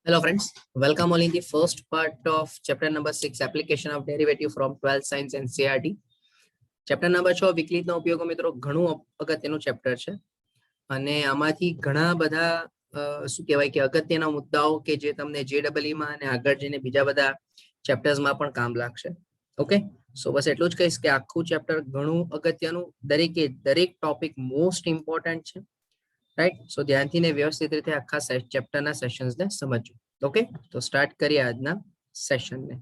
Hello friends, welcome all in the first part of chapter number 6 application of derivative from 12th science and CRT. Chapter number 6 વિકલિતના ઉપયોગો મિત્રો ઘણું અગત્યનું chapter છે અને આમાંથી ઘણા બધા શું કહેવાય કે અગત્યના મુદ્દાઓ કે જે તમને JEE માં અને આગળ જઈને બીજા બધા ચેપ્ટર્સમાં પણ કામ લાગશે. ઓકે, સો બસ એટલું જ કહીશ કે આખું ચેપ્ટર ઘણું અગત્યનું, દરેક ટોપિક મોસ્ટ ઇમ્પોર્ટન્ટ છે. રાઈટ, સો ધ્યાનથી ને વ્યવસ્થિત રીતે આખા ચેપ્ટરના સેશન્સને સમજજો. ઓકે, તો સ્ટાર્ટ કરીએ આજના સેશનને.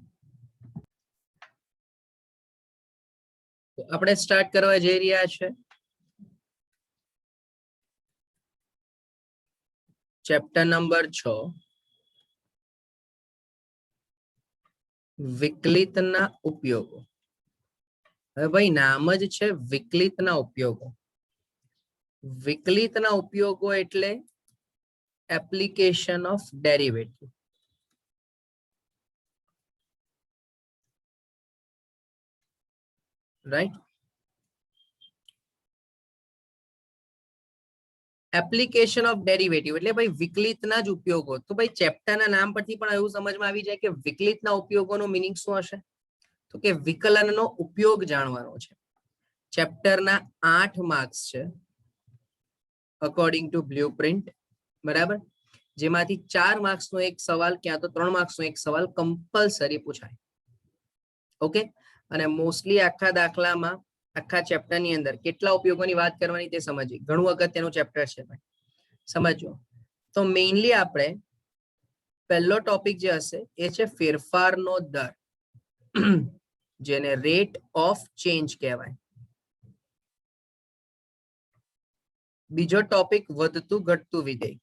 આપણે સ્ટાર્ટ કરવા જઈ રહ્યા છે ચેપ્ટર નંબર 6 વિકલિતના ઉપયોગો. હવે ભાઈ નામ જ છે વિકલિતના ઉપયોગો. વિકલિતના ઉપયોગો એટલે application of derivative. Right, application of derivative એટલે ભાઈ વિકલિતના જ ઉપયોગો. તો ભાઈ ચેપ્ટરના નામ પરથી પણ એવું સમજમાં આવી જાય કે વિકલિતના ઉપયોગોનો મીનિંગ શું હશે? તો કે વિકલનનો ઉપયોગ જાણવાનો છે. ચેપ્ટરના 8 માર્ક્સ છે અકોર્ડિંગ ટુ બ્લુપ્રિન્ટ, બરાબર, જેમાંથી 4 માર્ક્સનો એક સવાલ ક્યાં તો 3 માર્ક્સનો એક સવાલ કમ્પલસરી પૂછાય. ઓકે, અને મોસ્ટલી આખા દાખલામાં આખા ચેપ્ટરની અંદર કેટલા ઉપયોગોની વાત કરવાની તે સમજીએ. ઘણું અગત્યનું ચેપ્ટર છે ભાઈ, સમજો. તો મેઇનલી આપણે પહેલો ટોપિક જે હશે એ છે ફેરફારનો દર, જેને રેટ ઓફ ચેન્જ કહેવાય. બીજો ટોપિક વધતું ઘટતું વિધેય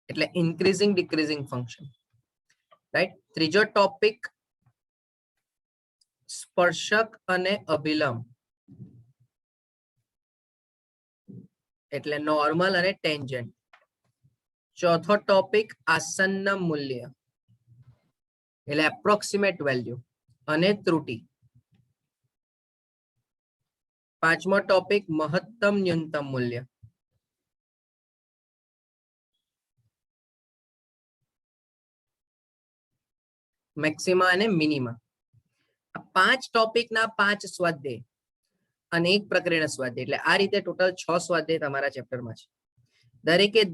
એટલે ઇન્ક્રીઝિંગ ડિક્રીઝિંગ ફંક્શન. રાઈટ, ત્રીજો ટોપિક સ્પર્શક અને અભિલંબ એટલે નોર્મલ અને ટેન્જન્ટ. ચોથો ટોપિક આસન્ન મૂલ્ય એટલે એપ્રોક્સિમેટ વેલ્યુ અને ત્રુટિ. પાંચમો ટોપિક મહત્તમ ન્યૂનતમ મૂલ્ય. મેક્સિમા અને મિનિમા. આ 5 ટોપિકના 5 સ્વાધ્યાય અને એક પ્રકરણ સ્વાધ્યાય, એટલે આ રીતે ટોટલ 6 સ્વાધ્યાય તમારા ચેપ્ટરમાં છે.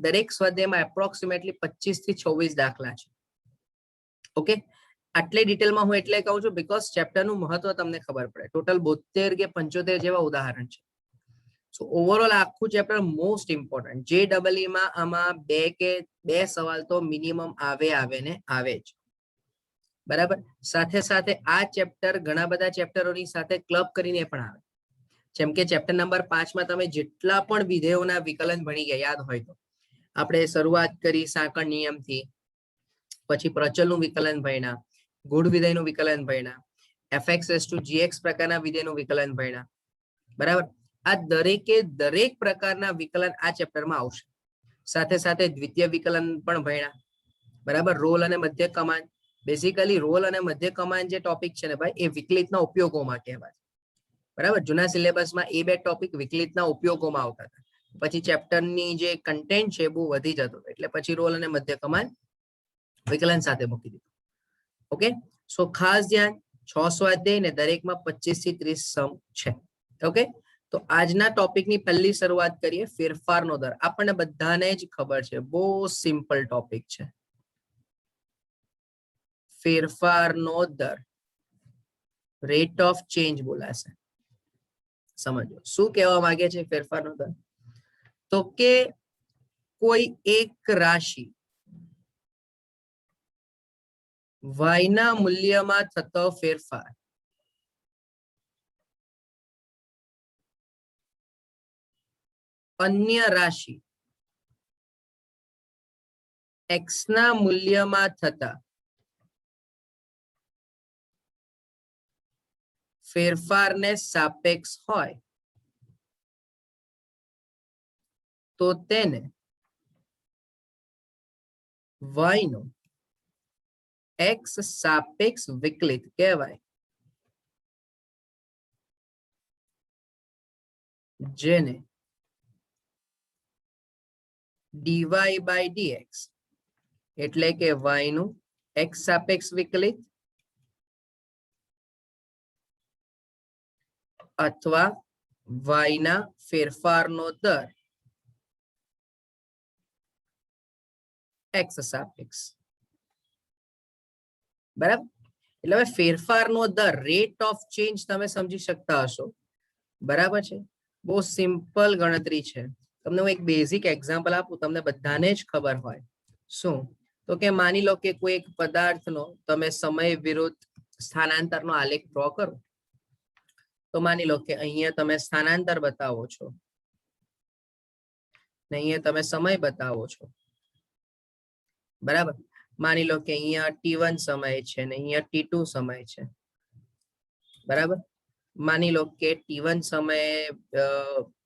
દરેક સ્વાધ્યાયમાં એપ્રોક્સિમેટલી 25 થી 26 દાખલા છે. ઓકે, આટલે ડિટેલમાં હું એટલે કહું છું બીકોઝ ચેપ્ટરનું મહત્વ તમને ખબર પડે. ટોટલ 72 કે 75 જેવા ઉદાહરણ છે. સો ઓવરઓલ આખું ચેપ્ટર મોસ્ટ ઇમ્પોર્ટન્ટ. JEE માં આમાં 2 સવાલ તો મિનિમમ આવે ને આવે જ, બરાબર. સાથે સાથે આ ચેપ્ટર ઘણા બધા ચેપ્ટરોની સાથે ક્લબ કરીને પણ આવે. જેમ કે ચેપ્ટર નંબર 5 માં તમે જેટલા પણ વિધેયોના વિકલન ભણી ગયા યાદ હોય તો આપણે શરૂઆત કરી સાંકળ નિયમથી, પછી પ્રચલનું વિકલન ભણ્યા, ગુણ વિધેયનું વિકલન ભણ્યા, fx/gx પ્રકારના વિધેયનું વિકલન ભણ્યા, બરાબર. આ દરેક પ્રકારના વિકલન આ ચેપ્ટરમાં આવશે. સાથે સાથે દ્વિતીય વિકલન પણ ભણ્યા, બરાબર. રોલ અને મધ્ય કમાન્ડ, બેઝિકલી રોલ અને મધ્ય કમાન્ડ જે ટોપિક છે ને ભાઈ એ વિકલિતના ઉપયોગોમાં કહેવાય, બરાબર. જૂના સિલેબસમાં એ 2 ટોપિક વિકલિતના ઉપયોગોમાં આવતા હતા. પછી ચેપ્ટરની જે કન્ટેન્ટ છે બહુ વધી જતો, એટલે પછી રોલ અને મધ્ય કમાન્ડ વિકલન સાથે મૂકી દીધું. ઓકે, સો ખાસ ધ્યાન, 6 સ્વાધ્યાય ને દરેકમાં 25 થી 30 સમ છે. ઓકે, તો આજના ટોપિકની પહેલી શરૂઆત કરીએ ફેરફારનો દર. આપણને બધાને જ ખબર છે, બહુ સિમ્પલ ટોપિક છે. ફેરફારનો દર, રેટ ઓફ ચેન્જ બોલાશે. સમજો શું કહેવા માંગે છે ફેરફારનો દર? તો કે કોઈ એક રાશિ y ના મૂલ્યમાં થતો ફેરફાર અન્ય રાશિ x ના મૂલ્યમાં થતા ફેરફારને સાપેક્ષ હોય તો તેને y નો x સાપેક્ષ વિકલિત કહેવાય, જેને dy by dx એટલે કે y નું x સાપેક્ષ વિકલિત અથવા y ના ફેરફારનો દર x સાપેક્ષ. બરાબર, એટલે હવે ફેરફારનો દર રેટ ઓફ ચેન્જ તમે સમજી શકતા હશો. બરાબર છે, બહુ સિમ્પલ ગણતરી છે. તમને હું એક બેઝિક એક્ઝામ્પલ આપું, તમને બધાને જ ખબર હોય. શું? તો કે માની લો કે કોઈ એક પદાર્થનો તમે સમય વિરુદ્ધ સ્થાનાંતરનો આલેખ ડ્રો કરો. તો માની લો કે અહીંયા તમે સ્થાનાંતર બતાવો છો ને અહીંયા તમે સમય બતાવો છો. બરાબર, માની લો કે અહીંયા t1 સમય છે ને અહીંયા t2 સમય છે. બરાબર, માની લો કે t1 સમયે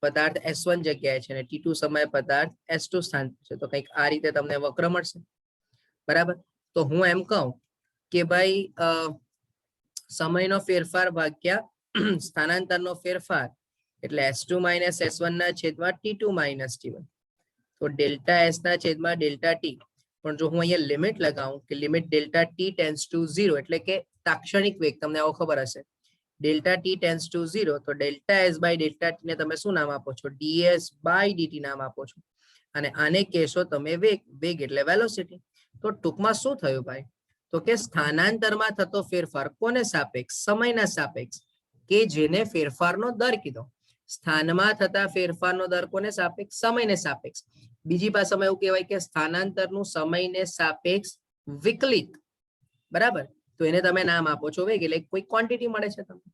પદાર્થ s1 જગ્યાએ છે ને t2 સમયે પદાર્થ s2 સ્થાન છે. તો કંઈક આ રીતે તમને વક્ર મળશે. બરાબર, તો હું એમ કહું કે ભાઈ સમયનો ફેરફાર ભાગ્યા સ્થાનાંતરનો ફેરફાર એટલે s2 માઇનસ s1 ના છેદમાં t2 માઇનસ t1. તો ડેલ્ટા s ના છેદમાં ડેલ્ટા t. પણ જો હું અહીંયા લિમિટ લગાવું કે limit delta t tends to 0 એટલે કે તાક્ષણિક વેગ, તમને આવો ખબર હશે, ડેલ્ટા t ટેન્ડ્સ ટુ 0, તો delta s by delta t ને તમે શું નામ આપો છો? ds બાય dt નામ આપો છો. અને આને કહેશો તમે વેગ. વેગ એટલે વેલોસિટી. તો ટૂંકમાં શું થયું ભાઈ? તો કે સ્થાનાંતરમાં થતો ફેરફાર કોને સાપેક્ષ? સમયના સાપેક્ષ, કે જેને ફેરફારનો દર કીધો. સ્થાનમાં થતા ફેરફારનો દર કોને સાપેક્ષ? સમયને સાપેક્ષ. બીજી ભાષામાં એવું કહેવાય કે સ્થાનાંતરનું સમયને સાપેક્ષ વિકલિત. બરાબર, તો એને તમે નામ આપો છો વેગ, એટલે કોઈ ક્વોન્ટિટી મળે છે તમને.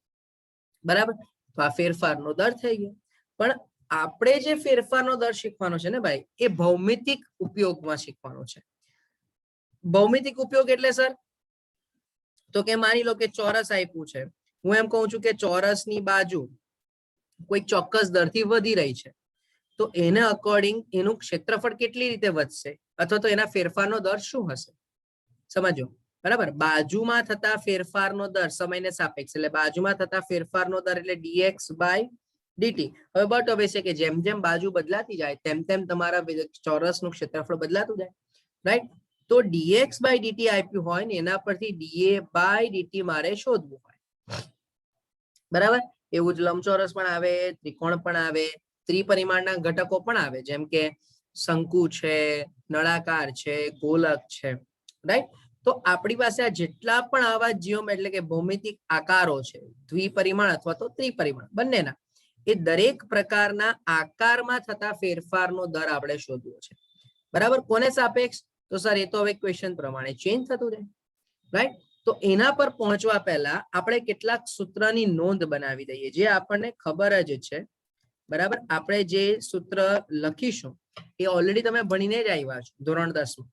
બરાબર, તો આ ફેરફારનો દર થઈ ગયો. પણ આપણે જે ફેરફારનો દર શીખવાનો છે ને ભાઈ, એ ભૌમિતિક ઉપયોગમાં શીખવાનો છે. ભૌમિતિક ઉપયોગ એટલે સર, તો કે માની લો કે ચોરસ આપ્યું છે. હું એમ કહું છું કે ચોરસની બાજુ કોઈ ચોક્કસ દરથી વધી રહી છે. તો એને અકોર્ડિંગ એનું ક્ષેત્રફળ કેટલી રીતે વધશે, અથવા તો એના ફેરફારનો દર શું હશે? સમજો. બરાબર, બાજુમાં થતા ફેરફારનો દર સમયને સાપેક્ષ, એટલે બાજુમાં થતા ફેરફારનો દર એટલે dx બાય dt. હવે બટ હવે છે કે જેમ જેમ બાજુ બદલાતી જાય તેમ તેમ તમારા ચોરસનું ક્ષેત્રફળ બદલાતું જાય. રાઈટ, તો dx બાય dt આપ્યું હોય ને એના પરથી dA બાય dt મારે શોધવું હોય. બરાબર, એવું જ લંબચોરસ પણ આવે, ત્રિકોણ પણ આવે, ત્રિપરિમાણના ઘટકો પણ આવે, જેમ કે શંકુ છે, નળાકાર છે, ગોલક છે. રાઈટ, તો આપણી પાસે આ જેટલા પણ આવા જીઓમેટ્રી એટલે કે ભૌમિતિક આકારો છે, દ્વિપરિમાણ અથવા તો ત્રિપરિમાણ બંનેના, એ દરેક પ્રકારના આકારમાં થતા ફેરફારનો દર આપણે શોધવો છે. બરાબર, કોને સાપેક્ષ? તો સર એ તો હવે ક્વેશ્ચન પ્રમાણે ચેન્જ થતું જાય. રાઈટ, તો એના પર પહોંચવા પહેલા આપણે કેટલાક સૂત્રની નોંધ બનાવી દઈએ, જે આપણને ખબર જ છે. બરાબર, આપણે જે સૂત્ર લખીશું એ ઓલરેડી તમે ભણીને જ આવ્યા છો ધોરણ 10માં.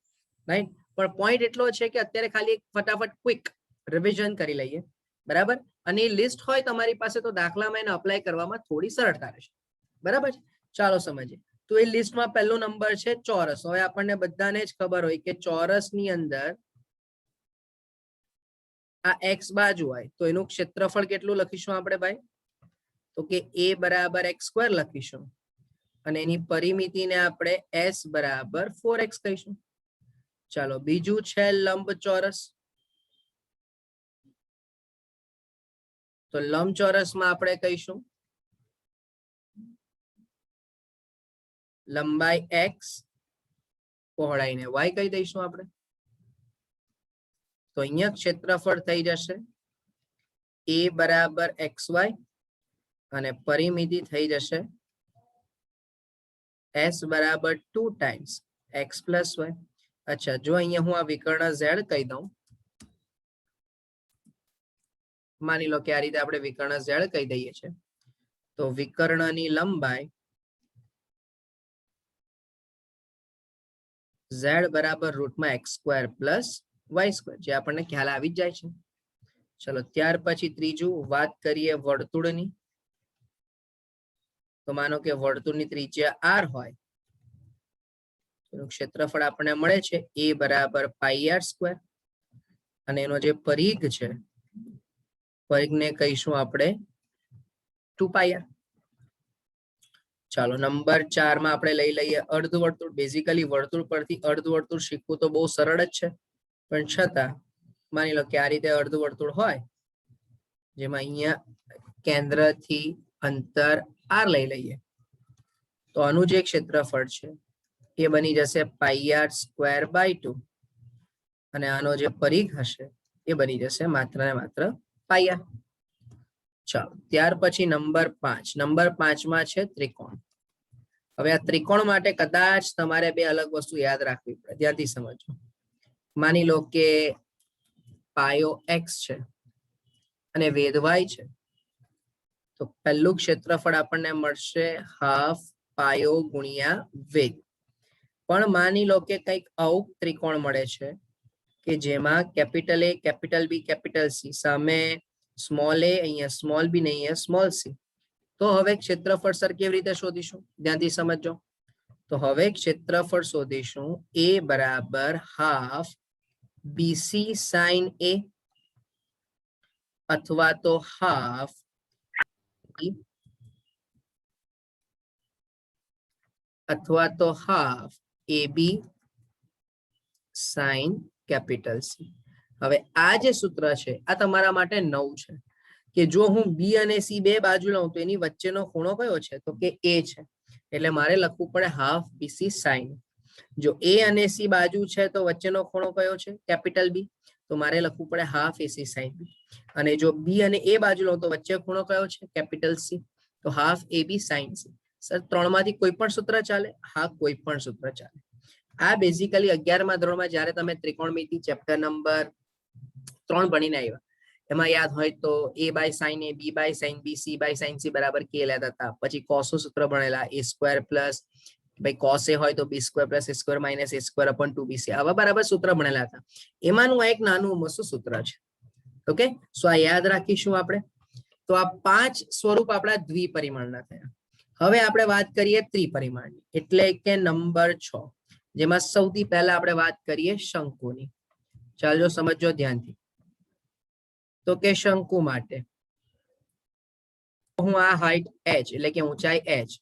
રાઈટ, પણ પોઈન્ટ એટલો છે કે અત્યારે ખાલી ફટાફટ ક્વિક રિવિઝન કરી લઈએ. બરાબર, અને એ લિસ્ટ હોય તમારી પાસે તો દાખલામાં એને અપ્લાય કરવામાં થોડી સરળતા રહેશે. બરાબર, ચાલો સમજીએ. તો એ લિસ્ટમાં પહેલો નંબર છે ચોરસ. હવે આપણને બધાને જ ખબર હોય કે ચોરસની અંદર આ x બાજુ હોય તો એનું ક્ષેત્રફળ કેટલું લખીશું આપણે ભાઈ? તો કે a બરાબર x² લખીશું અને એની પરિમિતિને આપણે s બરાબર 4x કહીશું. ચાલો, બીજું છે લંબચોરસ. તો લંબચોરસમાં આપણે કહીશું લંબાઈ x, પહોળાઈને y કહી દઈશું આપણે. તો અહીંયા ક્ષેત્રફળ થઈ જશે a બરાબર xy અને પરિમિતિ થઈ જશે s બરાબર 2 ટાઈમ્સ x પ્લસ y. અચ્છા, જો અહીંયા હું આ વિકર્ણ z કહી દઉં, માની લો કે આ રીતે આપણે વિકર્ણ z કહી દઈએ છીએ, તો વિકર્ણની લંબાઈ z બરાબર રૂટમાં x² પ્લસ y², જે આપણને ખ્યાલ આવી જ જાય છે. ચલો, ત્યાર પછી ત્રીજું વાત કરીએ વર્તુળની. તો માનો કે વર્તુળની ત્રિજ્યા r હોય, એનું ક્ષેત્રફળ આપણને મળે છે a બરાબર πr², અને એનો જે પરિઘ છે, પરિઘને કહીશું આપણે 2πr. ચાલો નંબર 4 માં આપણે લઈ લઈએ અર્ધવર્તુળ. બેઝિકલી વર્તુળ પરથી અર્ધવર્તુળ શીખવું તો બહુ સરળ જ છે, પણ છતાં માની લો કે આ રીતે અર્ધવર્તુળ હોય જેમાં અહીંયા કેન્દ્રથી અંતર r લઈ લઈએ તો આનું જે ક્ષેત્રફળ છે એ બની જશે πr²/2 અને આનો જે પરિઘ હશે એ બની જશે માત્ર ને માત્ર πr. ચાલો ત્યાર પછી નંબર 5. નંબર 5 માં છે ત્રિકોણ. હવે આ ત્રિકોણ માટે કદાચ તમારે બે અલગ વસ્તુ યાદ રાખવી પડે, ધ્યાનથી સમજો. માની લો કે પાયો x છે અને વેધ y છે, તો પહેલું ક્ષેત્રફળ આપણને મળશે હાફ પાયો ગુણ્યા વેગ. પણ માની લો કે કંઈક આવું ત્રિકોણ મળે છે કે જેમાં capital A, capital B, capital C, સામે સ્મોલ a, અહીંયા સ્મોલ b ને અહીંયા સ્મોલ c. તો હવે ક્ષેત્રફળ સર કેવી રીતે શોધીશું? ધ્યાનથી સમજો. તો હવે ક્ષેત્રફળ શોધીશું a બરાબર હાફ BC sin a અથવા તો half AB sin capital C. હવે આ જે સૂત્ર છે આ તમારા માટે નવું છે કે જો હું B અને C બે બાજુ લઉં તો એની વચ્ચેનો ખૂણો કયો છે? તો કે A છે. એટલે મારે લખવું પડે હાફ BC sin. જો A અને C બાજુ છે તો વચ્ચેનો ખૂણો કયો છે? Capital B. તો મારે લખવું પડે હાફ AC sin B. અને જો B અને A બાજુ લઉં તો વચ્ચે ખૂણો કયો છે? Capital C. તો half AB sin C. Sir ત્રણમાંથી કોઈ પણ સૂત્ર ચાલે? હા, કોઈ પણ સૂત્ર ચાલે. આ બેઝિકલી 11મા ધોરણમાં જ્યારે તમે ત્રિકોણમિતિ ચેપ્ટર નંબર 3 ભણીને આવ્યા એમાં યાદ હોય તો a/sin a, b/sin b, c/sin c બરાબર k લેતા હતા. પછી cos નું સૂત્ર ભણેલા a² પ્લસ ભાઈ cos a હોય તો b² plus a² minus a²/2bc. આવા બરાબર સૂત્ર ભણેલા હતા. એમાંનું આ એક નાનું મસ્તું સૂત્ર છે. ઓકે, સો આ યાદ રાખીશું આપણે. તો આ 5 સ્વરૂપ આપણા દ્વિપરિમાણના થયા. હવે આપણે વાત કરીએ ત્રિપરિમાણની, એટલે કે નંબર 6, જેમાં સૌથી પહેલા આપણે વાત કરીએ શંકુની. ચાલો સમજો ધ્યાનથી. તો કે શંકુ માટે હું આ હાઈટ h એટલે કે ઊંચાઈ h,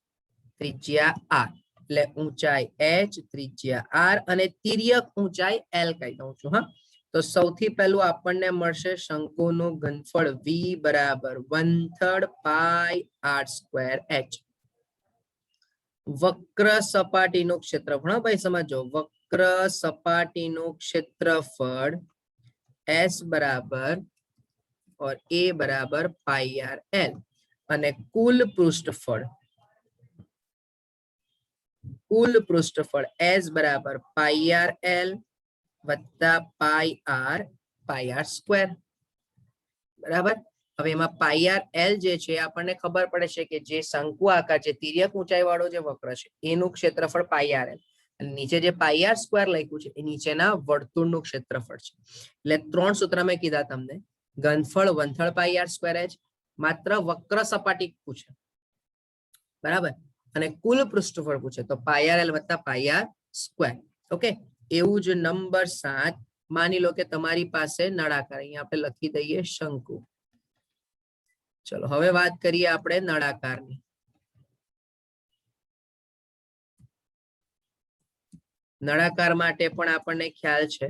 ત્રિજ્યા r એટલે ઊંચાઈ h, ત્રિજ્યા r અને તિર્યક ઊંચાઈ l કહી દઉં છું. હા, તો સૌથી પહેલું આપણને મળશે શંકુનું ઘનફળ v બરાબર 1/3 પાઈ r²h. વક્ર સપાટીનું ક્ષેત્રફળ, ભાઈ સમજો, વક્ર સપાટીનું ક્ષેત્રફળ s બરાબર और a बराबर πr/l અને કુલ પૃષ્ઠફળ s બરાબર πr/l વત્તા πr² બરાબર. હવે એમાં πr/l જે છે આપણને ખબર પડે છે કે જે શંકુ આકાર છે, તિર્યક ઊંચાઈ વાળો જે વક્ર છે એનું ક્ષેત્રફળ πr/l અને નીચે જે πr² લખ્યું છે એ નીચેના વર્તુળનું ક્ષેત્રફળ છે. એટલે 3 સૂત્ર મેં કીધા તમને. ઘનફળ 1/3 πr²h, માત્ર વક્ર સપાટી પૂછે બરાબર, અને કુલ પૃષ્ઠફળ પૂછે તો πr/l વત્તા πr². ઓકે, એવું જ નંબર 7. માની લો કે તમારી પાસે નળાકાર, અહીંયા આપણે લખી દઈએ શંકુ. ચલો હવે વાત કરીએ આપણે નળાકારની. નળાકાર માટે પણ આપણને ખ્યાલ છે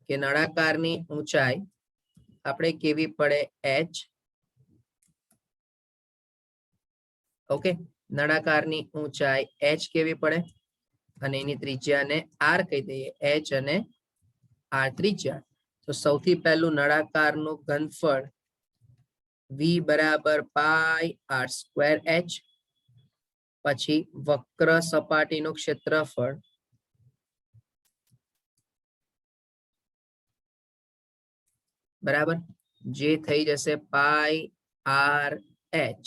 કે નળાકારની ઊંચાઈ આપણે કેવી પડે? h. ઓકે, નળાકારની ઊંચાઈ h કેવી પડે અને એની ત્રિજ્યાને r કહી દઈએ, h અને r ત્રિજ્યા. તો સૌથી પહેલું નળાકારનું ઘનફળ v બરાબર πr²h. પછી વક્ર સપાટીનું ક્ષેત્રફળ બરાબર જે થઈ જશે πr/h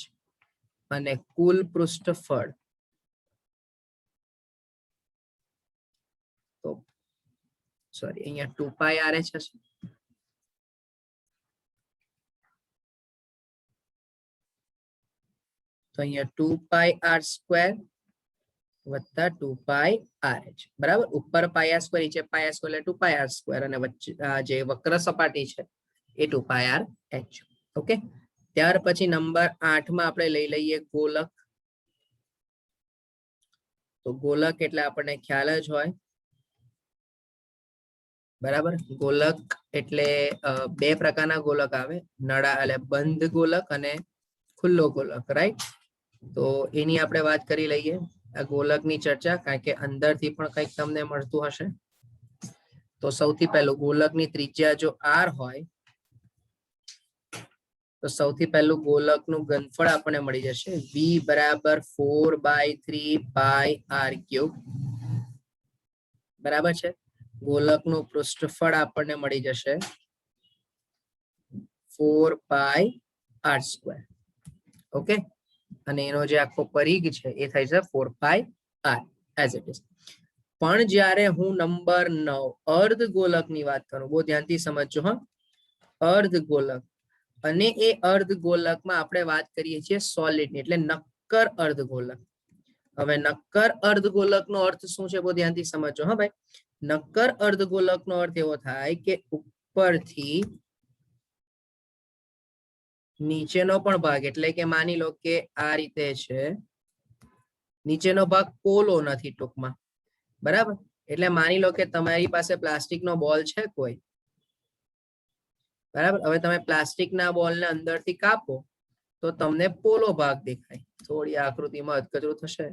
અને કુલ પૃષ્ઠફળ તો સોરી અહીંયા 2πrh હશે. તો અહીંયા 2πr² વત્તા 2πrh બરાબર. ઉપર πr², નીચે πr² એટલે 2πr² અને વચ્ચે જે વક્ર સપાટી છે એ 2πrh. ઓકે, ત્યાર પછી નંબર 8 માં આપણે લઈ લઈએ ગોલક. તો ગોલક એટલે આપણને ખ્યાલ જ હોય, બરાબર. ગોલક એટલે બે પ્રકારના ગોલક આવે, નળા એટલે બંધ ગોલક અને ખુલ્લો ગોલક, રાઈટ. તો એની આપણે વાત કરી લઈએ, આ ગોલકની ચર્ચા, કારણ કે અંદરથી પણ કંઈક તમને મળતું હશે. તો સૌથી પહેલું ગોલકની ત્રિજ્યા જો r હોય તો સૌથી પહેલું ગોલકનું ઘનફળ આપણને મળી જશે v બરાબર 4/3 પાઈ r3, બરાબર છે. ગોલકનું પૃષ્ઠફળ આપણને મળી જશે 4 પાઈ r², ઓકે. અને એનો જે આખો પરિઘ છે એ થાય છે 4 પાઈ r એઝ ઇટ ઇઝ. પણ જ્યારે હું નંબર 9 અર્ધગોલકની વાત કરું, બહુ ધ્યાનથી સમજજો હા, અર્ધગોલક, અને એ અર્ધગોલકમાં આપણે વાત કરીએ છીએ સોલિડની, એટલે નક્કર અર્ધગોલક. હવે નક્કર અર્ધગોલકનો અર્થ શું છે, બહુ ધ્યાનથી સમજજો હા ભાઈ. નક્કર અર્ધગોલકનો અર્થ એવો થાય કે ઉપરથી નીચેનો પણ ભાગ, એટલે કે માની લો કે આ રીતે છે, નીચેનો ભાગ પોલો નથી ટૂંકમાં, બરાબર. એટલે માની લો કે તમારી પાસે પ્લાસ્ટિકનો બોલ છે કોઈ, બરાબર. હવે તમે પ્લાસ્ટિકના બોલને અંદરથી કાપો તો તમને પોલો ભાગ દેખાય. થોડી આકૃતિમાં અધકચરું થશે,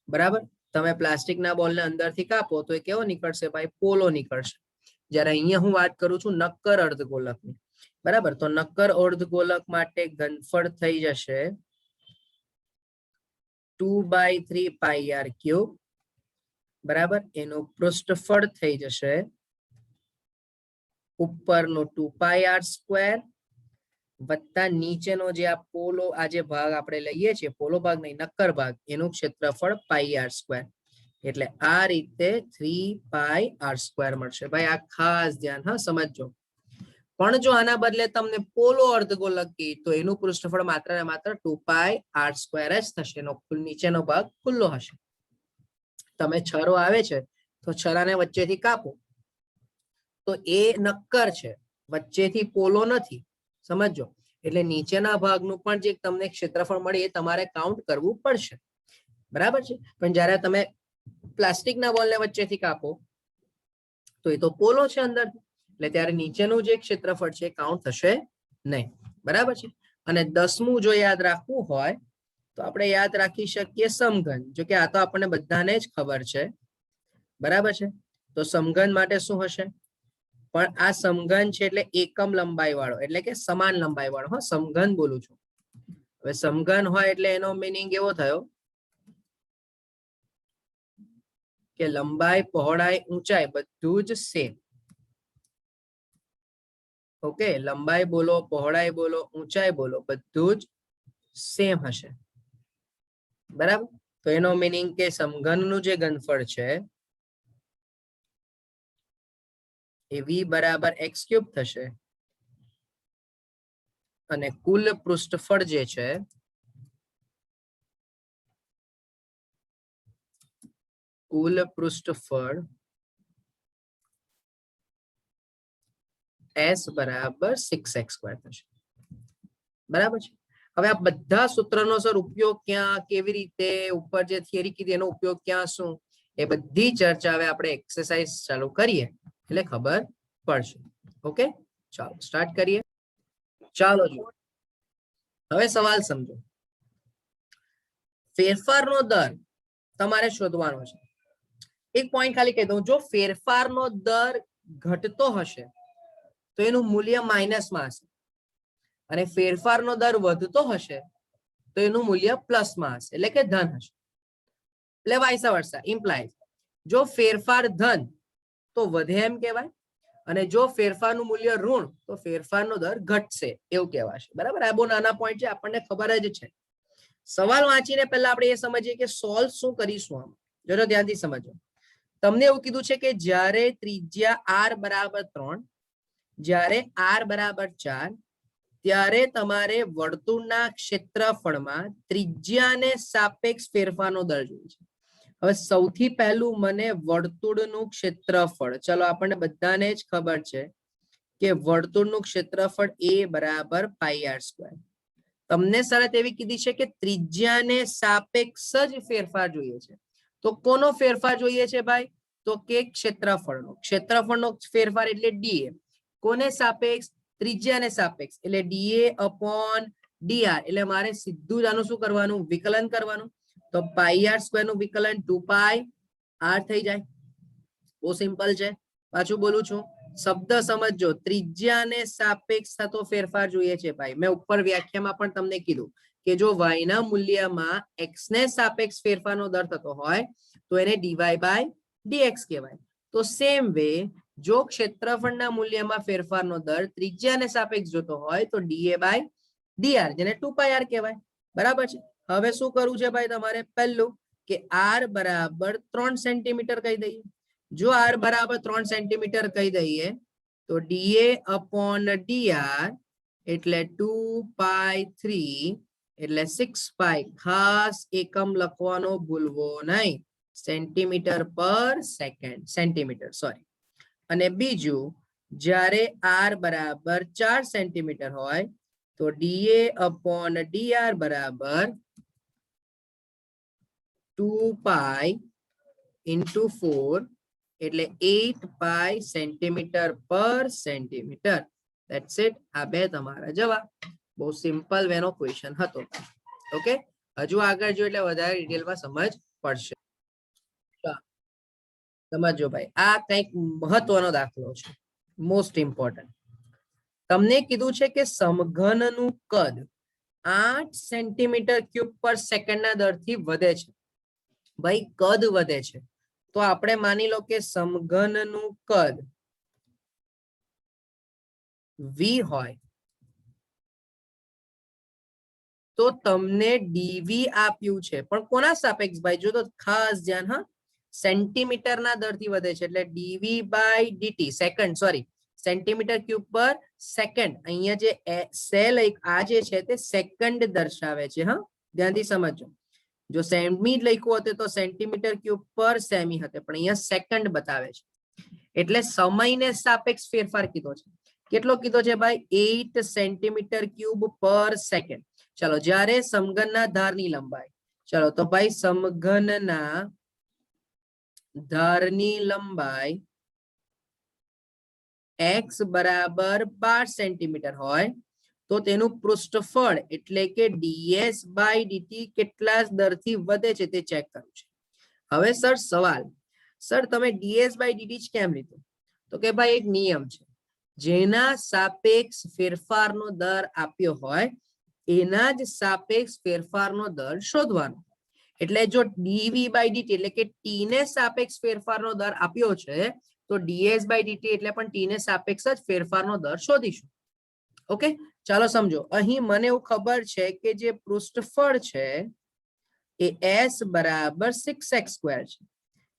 બરાબર. તમે પ્લાસ્ટિકના બોલને અંદરથી કાપો તો એ કેવો નીકળશે ભાઈ, પોલો નીકળશે. જ્યારે અહીંયા હું વાત કરું છું નક્કર અર્ધગોલકની, બરાબર. તો નક્કર અર્ધગોલક માટે ઘનફળ થઈ જશે 2/3 પાઈ r3, બરાબર. એનું પૃષ્ઠફળ થઈ જશે ઉપરનો 2 પાઈ r² વત્તા નીચેનો જે આ પોલો, આ જે ભાગ આપણે લઈએ છીએ, પોલો ભાગ નહીં, નક્કર ભાગ, એનું ક્ષેત્રફળ પાઈ r². એટલે આ રીતે 3 પાઈ r² મળશે. ભાઈ આ ખાસ ધ્યાન હા સમજજો. પણ જો આના બદલે તમને પોલો અર્ધગોલક કહે તો એનું પૃષ્ઠફળ માત્ર ને માત્ર 2 પાઈ r² જ થશે. એનો નીચેનો ભાગ ખુલ્લો હશે. તમે છરો આવે છે તો છરાને વચ્ચેથી કાપો તો એ નક્કર છે, વચ્ચેથી પોલો નથી, સમજો. એટલે નીચેના ભાગનું પણ જે તમને ક્ષેત્રફળ મળે એ તમારે કાઉન્ટ કરવું પડશે, બરાબર છે. પણ જ્યારે તમે પ્લાસ્ટિકના બોલને વચ્ચેથી કાપો તો એ તો પોલો છે અંદર, એટલે ત્યારે નીચેનું જે ક્ષેત્રફળ છે કાઉન્ટ થશે નહીં, બરાબર છે. અને 10મું જો યાદ રાખવું હોય તો આપણે યાદ રાખી શકીએ સમઘન. જો કે આ તો આપણને બધાને જ ખબર છે, બરાબર છે. તો સમઘન માટે શું હશે, પણ આ સમઘન છે એટલે એકમ લંબાઈ વાળો, એટલે કે સમાન લંબાઈ વાળો. હા, સમઘન બોલું છું. હવે સમઘન હોય એટલે એનો મીનિંગ એવો થયો કે લંબાઈ, પહોળાઈ, ઊંચાઈ બધું જ સેમ. ઓકે, લંબાઈ બોલો, પહોળાઈ બોલો, ઊંચાઈ બોલો, બધું જ સેમ હશે, બરાબર. તો એનો મીનિંગ કે સમઘનનું જે ઘનફળ છે એ v બરાબર x³ થશે, અને કુલ પૃષ્ઠફળ જે છે કુલ પૃષ્ઠફળ s બરાબર 6x² થશે, બરાબર છે. હવે આ બધા સૂત્રનો સર ઉપયોગ ક્યાં, કેવી રીતે, ઉપર જે થિયરી કીધી એનો ઉપયોગ ક્યાં, શું, એ બધી ચર્ચા હવે આપણે એક્સરસાઇઝ ચાલુ કરીએ એટલે ખબર પડશે. ઓકે, ચાલો સ્ટાર્ટ કરીએ. ચાલો જો હવે સવાલ સમજો. ફેરફારનો દર તમારે શોધવાનો છે. એક પોઈન્ટ ખાલી કહી દઉં, જો ફેરફારનો દર ઘટતો હશે તો એનું મૂલ્ય માઇનસમાં હશે, અને ફેરફારનો દર વધતો હશે તો એનું મૂલ્ય પ્લસમાં હશે, એટલે કે ધન હશે. એટલે વાઇસ વર્સા ઇમ્પ્લાઇઝ જો ફેરફાર ધન તો વધે એમ કહેવાય, અને જો ફેરફારનું મૂલ્ય ઋણ તો ફેરફારનો દર ઘટશે એવું કહેવાશે, બરાબર. આ બહુ નાના પોઈન્ટ છે, આપણને ખબર જ છે. સવાલ વાંચીને પહેલા આપણે એ સમજીએ કે સોલ્વ શું કરીશું. આમ જો ધ્યાનથી સમજો. તમને એવું કીધું છે કે જ્યારે ત્રિજ્યા r બરાબર 3, જ્યારે r બરાબર 4, ત્યારે તમારે વર્તુળના ક્ષેત્રફળમાં ત્રિજ્યાને સાપેક્ષ ફેરફારનો દર જોઈએ છે. હવે સૌથી પહેલું મને વર્તુળનું ક્ષેત્રફળ, ચલો આપણને બધાને જ ખબર છે કે વર્તુળનું ક્ષેત્રફળ a બરાબર પાઈ r². તમને શરત એવી કીધી છે કે ત્રિજ્યાને સાપેક્ષ જ ફેરફાર જોઈએ છે. તો કોનો ફેરફાર જોઈએ છે ભાઈ? તો કે ક્ષેત્રફળનો ફેરફાર એટલે ડીએ. કોને સાપેક્ષ? ત્રિજ્યાને સાપેક્ષ એટલે ડીએ અપોન ડીઆર. એટલે મારે સીધું જ આનું શું કરવાનું? વિકલન કરવાનું. તો પાઈ આર સ્ક્વેર નું વિકલન 2 પાઈ આર થઈ જાય. બહુ સિમ્પલ છે. પાછું બોલું છું, શબ્દ સમજો. ત્રિજ્યાને સાપેક્ષ થતો ફેરફાર જોઈએ છે ભાઈ. મેં ઉપર વ્યાખ્યામાં પણ તમને કીધું કે જો y ના મૂલ્યમાં x ને સાપેક્ષ ફેરફારનો દર થતો હોય તો એને dy બાય dx કહેવાય. તો સેમ વે જો ક્ષેત્રફળના મૂલ્યમાં ફેરફારનો દર ત્રિજ્યાને સાપેક્ષ જોતો હોય તો dA બાય dr, જેને 2 પાઈ r કહેવાય. બરાબર છે. હવે શું કરવું છે ભાઈ તમારે? પહેલું કે r બરાબર 3 સેન્ટીમીટર કહી દઈએ. જો r બરાબર 3 સેન્ટીમીટર કહી દઈએ તો dA અપોન dr એટલે 2 પાઈ 3 એટલે 6 પાઈ. ખાસ એકમ લખવાનો ભૂલવો નહીં, સેન્ટીમીટર પર સેકન્ડ, સેન્ટીમીટર સોરી. અને બીજું, જ્યારે r બરાબર 4 સેન્ટીમીટર હોય તો dA અપોન dr બરાબર 2 પાઈ ઇન્ટુ 4 એટલે 8 પાઈ સેન્ટીમીટર પર સેન્ટીમીટર. That's it. આ બે તમારા જવાબ. બહુ સિમ્પલ વેનો ક્વેશ્ચન હતો. ઓકે, હજુ આગળ જો એટલે વધારે ડિટેલમાં સમજ પડશે. સમજો ભાઈ, આ કંઈક મહત્વનો દાખલો છે, મોસ્ટ ઇમ્પોર્ટન્ટ. તમને કીધું છે કે સમઘનનું કદ 8 સેન્ટીમીટર ક્યુબ પર સેકન્ડના દરથી વધે છે. ભાઈ કદ વધે છે તો આપણે માની લો કે સમઘનનું કદ v હોય તો તમને dv આપ્યું છે, પણ કોના સાપેક્ષ ભાઈ? જો તો ખાસ ધ્યાન, હા, સેન્ટીમીટરના દરથી વધે છે એટલે dv by dt second, sorry, centimetre cube પર સેકન્ડ. અહીંયા જે સેલ આ જે છે તે સેકન્ડ દર્શાવે છે. હા, ધ્યાનથી સમજો. જો સેમી લખ્યું હોત તો સેન્ટીમીટર ક્યુબ પર સેમી હતે, પણ અહીંયા સેકન્ડ બતાવે છે. એટલે સમયને સાપેક્ષ ફેરફાર કીધો છે. કેટલો કીધો છે ભાઈ? 8 સેન્ટીમીટર ક્યુબ પર સેકન્ડ. ચલો, જ્યારે સમઘનના ધારની લંબાઈ, ચલો તો ભાઈ સમઘનના ધારની લંબાઈ x બરાબર 12 સેન્ટીમીટર હોય તો તેનું પૃષ્ઠફળ એટલે કે ds બાય dt કેટલા દરથી વધે છે તે ચેક કરવું છે. હવે સર સવાલ, સર તમે ds બાય dt જ કેમ લીધું? તો કે ભાઈ એક નિયમ છે, જેના સાપેક્ષ ફેરફારનો દર આપ્યો હોય એના જ સાપેક્ષ ફેરફારનો દર શોધવાનો. એટલે જો dv બાય dt એટલે કે t ને સાપેક્ષ ફેરફારનો દર આપ્યો છે તો ds બાય dt એટલે પણ t ને સાપેક્ષ જ ફેરફારનો દર શોધીશું. ઓકે, ચાલો સમજો. અહીં મને એવું ખબર છે કે જે પૃષ્ઠફળ છે એ s બરાબર 6x સ્ક્વેર છે.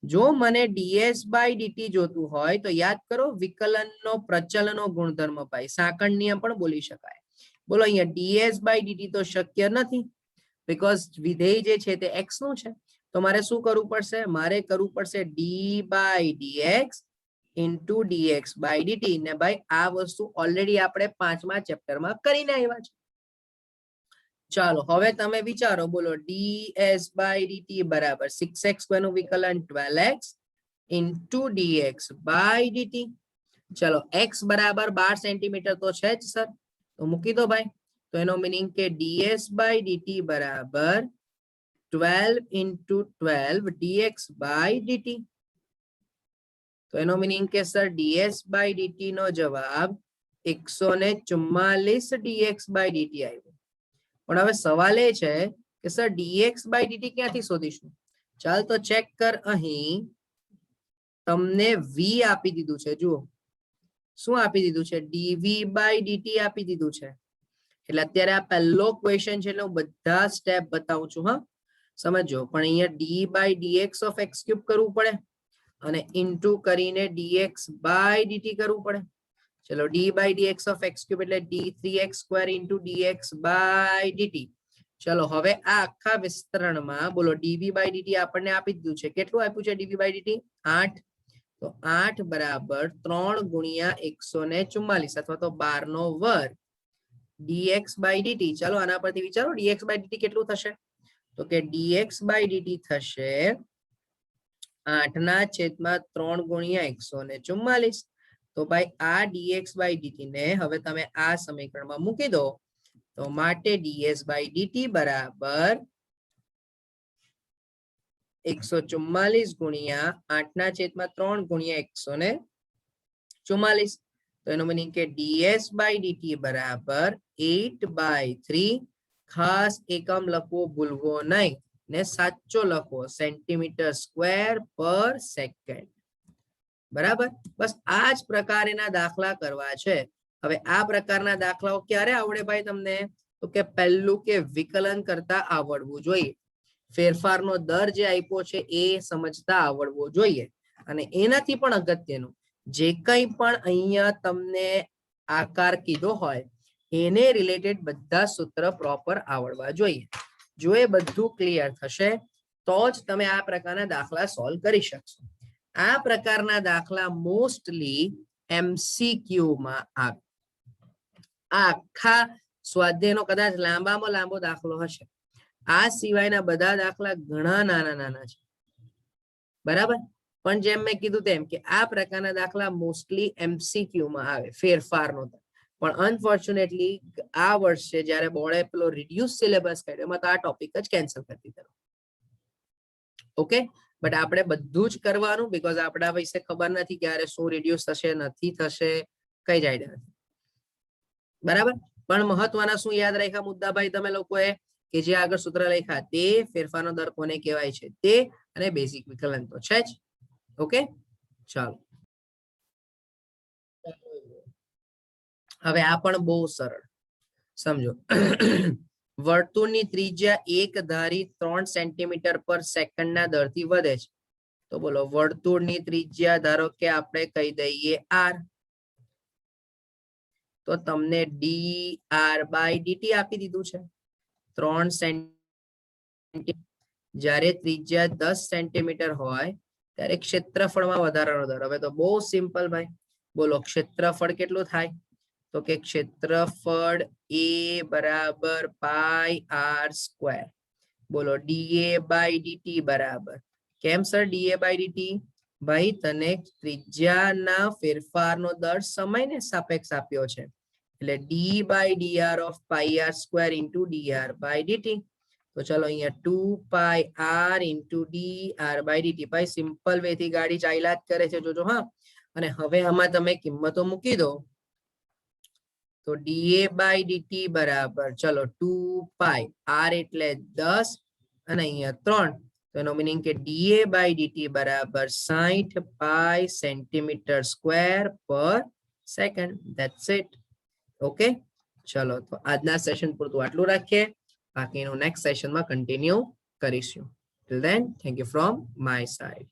જો મને ds બાય dt જોતું હોય તો યાદ કરો વિકલનનો પ્રચલનો ગુણધર્મ ભાઈ, સાંકળ નિયમ પણ બોલી શકાય. બોલો, અહીંયા ds બાય dt તો શક્ય નથી, બીકોઝ વિધેય જે છે તે x નું છે. તો મારે શું કરવું પડશે? મારે કરવું પડશે d by dx into dx by dt. ને ભાઈ આ વસ્તુ ઓલરેડી આપણે 5મા ચેપ્ટરમાં કરીને આવ્યા છે. ચાલો હવે તમે વિચારો, બોલો ds બાય dt બરાબર 6x સ્ક્વેર નું વિકલન 12x into dx by dt. ચલો x બરાબર 12 સેન્ટીમીટર તો છે જ સર, તો મૂકી દો ભાઈ. તો એનો મીનિંગ કે ds બાય dt બરાબર 12 ઇન્ટુ 12 dx બાય dt. તો એનો મીનિંગ કે સર ds બાય dt નો જવાબ 144 dx બાય dt આવ્યો. પણ હવે સવાલ એ છે કે સર dx બાય dt ક્યાંથી શોધીશું? ચાલ તો ચેક કર. અહીં તમને v આપી દીધું છે. જુઓ શું આપી દીધું છે? dv બાય dt આપી દીધું છે. એટલે અત્યારે આ પહેલો ક્વેશ્ચન છે એટલે હું બધા સ્ટેપ બતાવું છું. હા, સમજો. પણ અહીંયા d by dx of x cube કરવું પડે અને ઇન્ટુ કરીને dx બાય dt કરવું પડે. ચલો, d by dx of x cube એટલે d3x square into dx by dt. ચલો હવે આ આખા વિસ્તરણમાં બોલો dv બાય dt આપણને આપી દીધું છે. કેટલું આપ્યું છે dv બાય dt? 8. તો 8 બરાબર 3 ગુણ્યા 144 અથવા તો 12 નો વર્ગ dx by dt चलो आना परથી विचारो dx by dt કેટલું થશે તો કે dx by dt થશે 8/3 ગુણ્યા 144 તો ભાઈ આ dx by dt ને હવે તમે આ સમીકરણમાં મૂકી દો તો માટે ds by dt બરાબર 144 ગુણ્યા 8/3 ગુણ્યા 144 તો એનો મીનિંગ કે ds by dt બરાબર 8/3 ખાસ એકમ લખવો ભૂલવો નહીં ને સાચો લખવો સેન્ટીમીટર સ્ક્વેર પર સેકન્ડ બરાબર બસ આ જ પ્રકારના દાખલા કરવા છે હવે આ પ્રકારના દાખલાઓ ક્યારે આવડે ભાઈ તમને તો કે પહેલું કે વિકલન કરતા આવડવું જોઈએ ફેરફારનો દર જે આપ્યો છે એ સમજતા આવડવો જોઈએ અને એનાથી પણ અગત્યનું જે કંઈ પણ અહીંયા તમને આકાર કીધો હોય એને રિલેટેડ બધા સૂત્ર પ્રોપર આવડવા જોઈએ જો એ બધું ક્લિયર થશે તો જ તમે આ પ્રકારના દાખલા સોલ્વ કરી શકશો આ પ્રકારના દાખલા મોસ્ટલી MCQ માં આવે આ આખા સ્વાધ્યાયનો કદાચ લાંબામાં લાંબો દાખલો હશે આ સિવાયના બધા દાખલા ઘણા નાના નાના છે બરાબર પણ જેમ મેં કીધું તેમ કે આ પ્રકારના દાખલા મોસ્ટલી MCQ માં આવે ફેરફારનો પણ અનફોર્ચ્યુનેટલી આ વર્ષે જ્યારે બોર્ડે પેલો રિડ્યુસ સિલેબસ કાઢ્યો એમાં તો આ ટોપિક જ કેન્સલ કરી દીધો ઓકે બટ આપણે બધું જ કરવાનું બીકોઝ આપણા વિશે ખબર નથી ક્યારે શું રિડ્યુસ થશે નથી થશે કઈ જ આઈડિયા નથી બરાબર પણ મહત્વના શું યાદ રાખ્યા મુદ્દા ભાઈ તમે લોકોએ કે જે આગળ સૂત્ર લખ્યા તે ફેરફારનો દર કોને કહેવાય છે તે અને બેઝિક વિકલન તો છે જ ઓકે ચાલો હવે આ પણ બહુ સરળ સમજો વર્તુળની ત્રિજ્યા એક ધારી 3 સેન્ટીમીટર પર સેકન્ડના દરથી વધે છે તો બોલો વર્તુળની ત્રિજ્યા ધારો કે આપણે કહી દઈએ r તો તમને dr by dt આપી દીધું છે 3 સેન્ટીમીટર જ્યારે ત્રિજ્યા 10 સેન્ટીમીટર હોય ત્યારે ક્ષેત્રફળમાં વધારાનો દર હવે તો બહુ સિમ્પલ ભાઈ બોલો ક્ષેત્રફળ કેટલું થાય તો કે ક્ષેત્રફળ a બરાબર પાઈ r સ્ક્વેર બોલો dA by dt બરાબર કેમ સર dA by dt ભાઈ તને ત્રિજ્યાના ફેરફારનો દર સમયને સાપેક્ષ આપ્યો છે એટલે d by dr of pi r square into dr by dt તો ચલો અહીંયા 2 pi r into dr by dt ભાઈ સિમ્પલ વે થી ગાડી ચાલ્યા જ કરે છે જોજો હા અને હવે આમાં તમે કિંમતો મૂકી દો તો dA by dt બરાબર ચલો 2 pi r એટલે 10 અને અહીંયા 3 તો એનો મીનિંગ કે dA by dt બરાબર 60 pi સેન્ટીમીટર સ્ક્વેર પર સેકન્ડ ધેટ્સ ઇટ ઓકે ચલો તો આજના સેશન પૂરતું આટલું રાખીએ બાકીનું નેક્સ્ટ સેશનમાં કન્ટિન્યુ કરીશું till then thank you from my side